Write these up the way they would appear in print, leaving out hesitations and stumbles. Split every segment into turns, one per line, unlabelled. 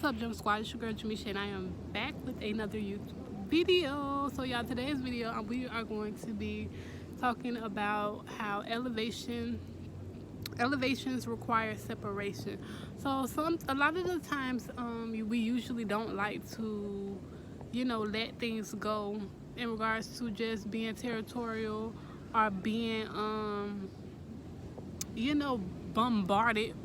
What's up, Jump Squad? It's your girl Jamisha, and I am back with another YouTube video. So y'all, today's video we are going to be talking about how elevations require separation. So a lot of the times we usually don't like to let things go in regards to just being territorial or being bombarded.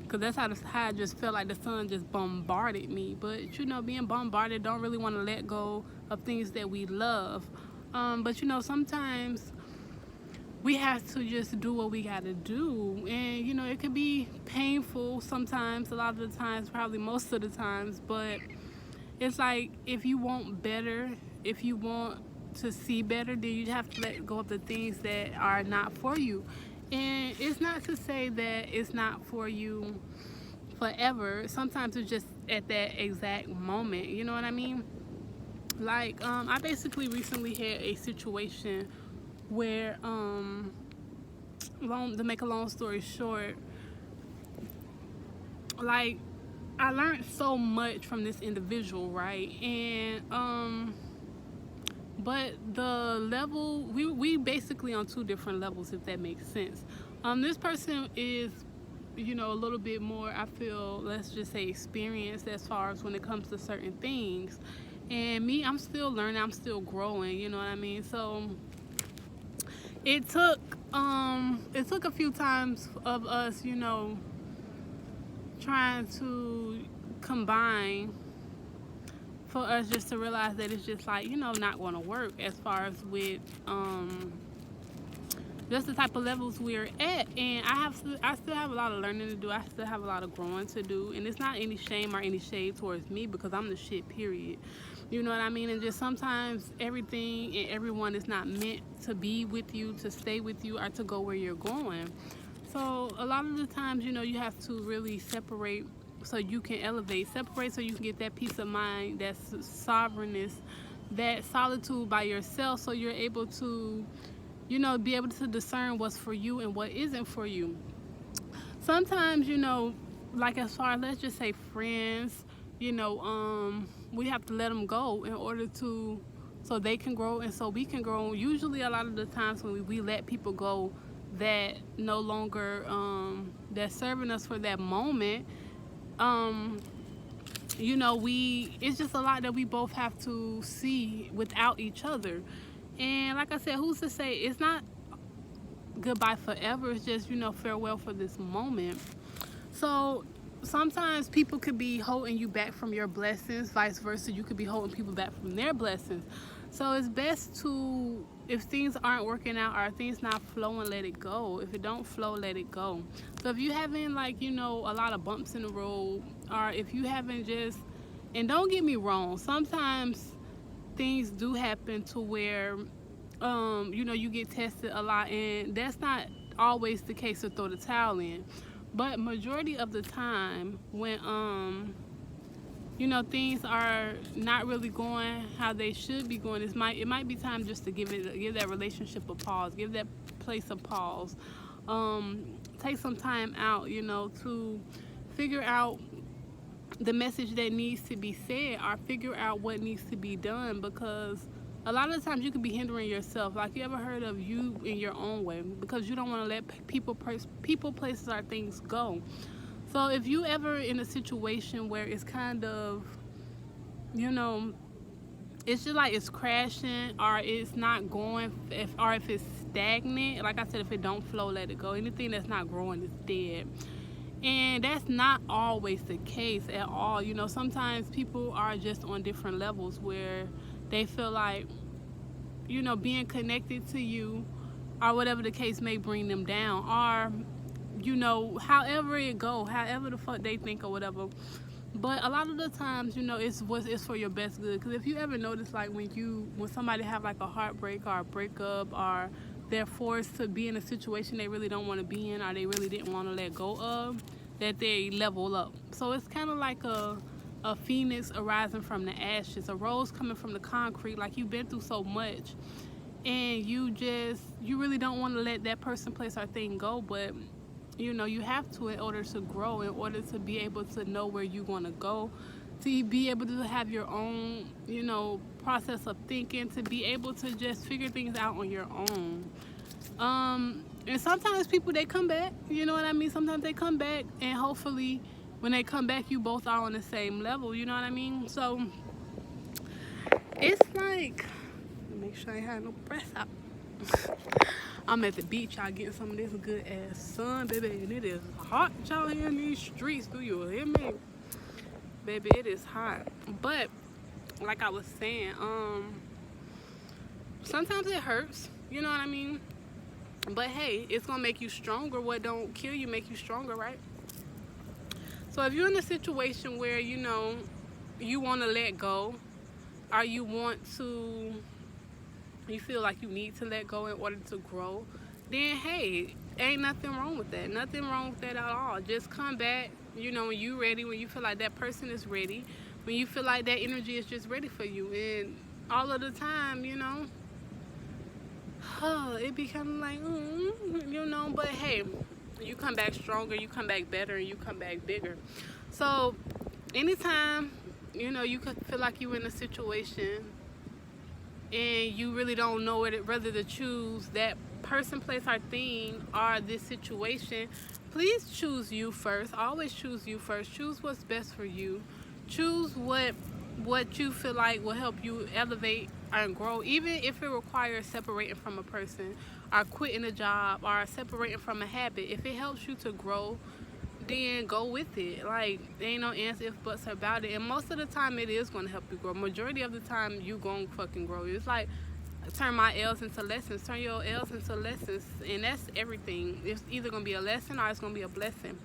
Because that's how I just felt like the sun just bombarded me. But being bombarded, don't really want to let go of things that we love. But sometimes we have to just do what we got to do, and it could be painful sometimes, a lot of the times, probably most of the times. But it's like, if you want better, if you want to see better, then you have to let go of the things that are not for you. And it's not to say that it's not for you forever. Sometimes it's just at that exact moment, you know what I mean? Like, I basically recently had a situation where, to make a long story short, like, I learned so much from this individual, right? And but the level, we basically on two different levels, if that makes sense. This person is a little bit more, I feel, let's just say, experienced as far as when it comes to certain things, and me, I'm still learning, I'm still growing, you know what I mean? So it took a few times of us trying to combine for us just to realize that it's just like not going to work as far as with just the type of levels we're at. And I still have a lot of learning to do. I still have a lot of growing to do, and it's not any shame or any shade towards me, because I'm the shit, period. You know what I mean? And just sometimes everything and everyone is not meant to be with you, to stay with you, or to go where you're going. So a lot of the times, you have to really separate so you can elevate. Separate so you can get that peace of mind, that sovereignness, that solitude by yourself, so you're able to, be able to discern what's for you and what isn't for you. Sometimes, like, as far as, let's just say, friends, we have to let them go in order so they can grow and so we can grow. Usually a lot of the times when we let people go that no longer that's serving us for that moment, it's just a lot that we both have to see without each other. And like I said, who's to say it's not goodbye forever? It's just farewell for this moment. So sometimes people could be holding you back from your blessings, vice versa. You could be holding people back from their blessings. So it's best to, if things aren't working out or things not flowing, let it go. If it don't flow, let it go. So if you having, like, a lot of bumps in the road, or if you haven't just, and don't get me wrong, sometimes things do happen to where you get tested a lot, and that's not always the case to throw the towel in. But majority of the time, when things are not really going how they should be going, it might be time just to give that relationship a pause, give that place a pause, take some time out, to figure out the message that needs to be said, or figure out what needs to be done. Because a lot of the times you can be hindering yourself. Like, you ever heard of you in your own way? Because you don't want to let people, places, or things go. So if you ever in a situation where it's kind of, it's just like it's crashing, or it's not going, or if it's stagnant, like I said, if it don't flow, let it go. Anything that's not growing is dead. And that's not always the case at all. Sometimes people are just on different levels where they feel like, being connected to you, or whatever the case may, bring them down, or however it go, however the fuck they think or whatever. But a lot of the times, it's for your best good. Because if you ever notice, like, when somebody have like a heartbreak or a breakup, or they're forced to be in a situation they really don't want to be in, or they really didn't want to let go of, that they level up. So it's kind of like a phoenix arising from the ashes, a rose coming from the concrete. Like, you've been through so much, and you really don't want to let that person, place, or thing go. But You know, you have to in order to grow, in order to be able to know where you want to go, to be able to have your own, you know, process of thinking, to be able to just figure things out on your own. And sometimes people, they come back, you know what I mean? Sometimes they come back, and hopefully when they come back, you both are on the same level, you know what I mean? So it's like, make sure I ain't have no breath out. I'm at the beach, y'all, getting some of this good ass sun, baby, and it is hot, y'all, here in these streets. Do you hear me? Baby, it is hot. But like I was saying, sometimes it hurts, you know what I mean? But hey, it's gonna make you stronger. What don't kill you make you stronger, right? So if you're in a situation where, you know, you want to let go, or you feel like you need to let go in order to grow, then hey, ain't nothing wrong with that. Nothing wrong with that at all. Just come back, you know, when you're ready, when you feel like that person is ready, when you feel like that energy is just ready for you. And all of the time, you know, it be kind of like, you know, but hey, you come back stronger, you come back better, and you come back bigger. So anytime, you know, you could feel like you're in a situation and you really don't know whether to choose that person, place, or thing, or this situation, please choose you first. Always choose you first. Choose what's best for you. Choose what you feel like will help you elevate and grow, even if it requires separating from a person, or quitting a job, or separating from a habit. If it helps you to grow, then go with it. Like, there ain't no ands, if, buts about it. And most of the time, it is going to help you grow. Majority of the time, you going to fucking grow. It's like, turn my L's into lessons. Turn your L's into lessons. And that's everything. It's either going to be a lesson or it's going to be a blessing.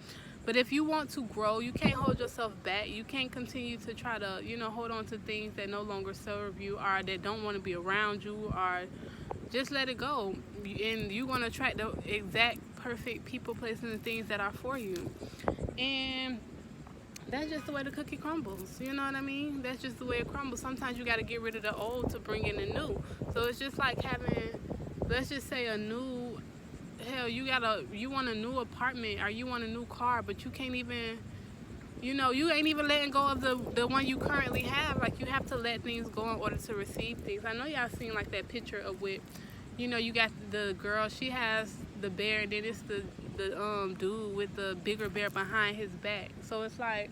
But if you want to grow, you can't hold yourself back. You can't continue to try to, you know, hold on to things that no longer serve you, or that don't want to be around you, or just let it go. And you're going to attract the exact perfect people, places, and things that are for you. And that's just the way the cookie crumbles. You know what I mean? That's just the way it crumbles. Sometimes you got to get rid of the old to bring in the new. So it's just like having, let's just say, a new, hell, you want a new apartment, or you want a new car, but you can't even, you know, you ain't even letting go of the one you currently have. Like, you have to let things go in order to receive things. I know y'all seen like that picture of with, you know, you got the girl, she has the bear, and then it's the dude with the bigger bear behind his back. So it's like,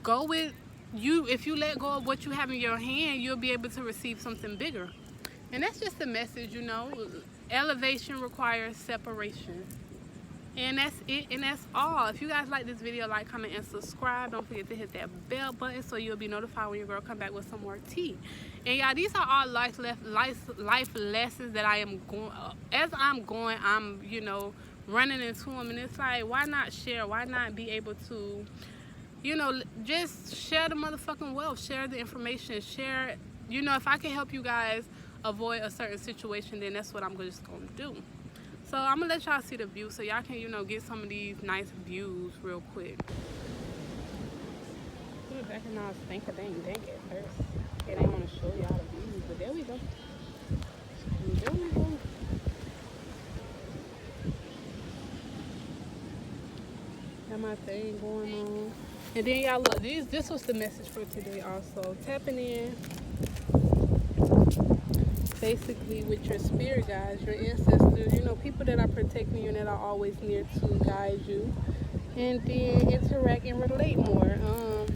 go with you. If you let go of what you have in your hand, you'll be able to receive something bigger. And that's just the message, you know. Elevation requires separation. And that's it, and that's all. If you guys like this video, like, comment, and subscribe. Don't forget to hit that bell button so you'll be notified when your girl come back with some more tea. And y'all, these are all life lessons that I am going, as I'm going, I'm, you know, running into them. And it's like, why not share? Why not be able to, you know, just share the motherfucking wealth, share the information, share, you know, if I can help you guys avoid a certain situation, then that's what I'm just going to do. So I'm going to let y'all see the view so y'all can, you know, get some of these nice views real quick. Ooh, back in our stink of dang at first. Okay, they want to show y'all the views, but there we go. There we go. Got my thing going on. And then y'all look, this was the message for today also. Tapping in basically with your spirit guides, your ancestors, you know, people that are protecting you and that are always near to guide you. And then interact and relate more.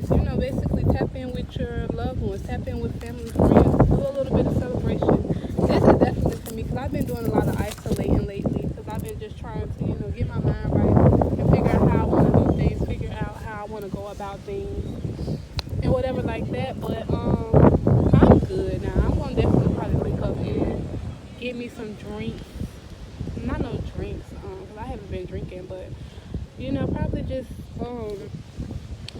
You know, basically tap in with your loved ones, tap in with family, friends, do a little bit of celebration. This is definitely for me because I've been doing a lot of isolating lately because I've been just trying to, you know, get my mind right and figure out how I want to do things, figure out how I want to go about things and whatever like that. But I'm good now. I'm gonna definitely probably wake up and get me some drinks. Not no drinks, because I haven't been drinking, but you know, probably just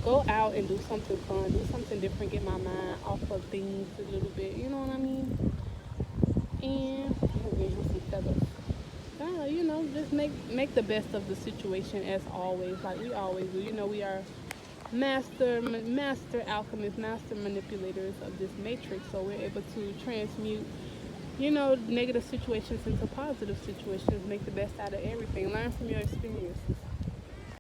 go out and do something fun, do something different, get my mind off of things a little bit, you know what I mean? And some feathers. You know, just make the best of the situation as always, like we always do. You know, we are master alchemists, master manipulators of this matrix, so we're able to transmute negative situations into positive situations. Make the best out of everything. Learn from your experiences.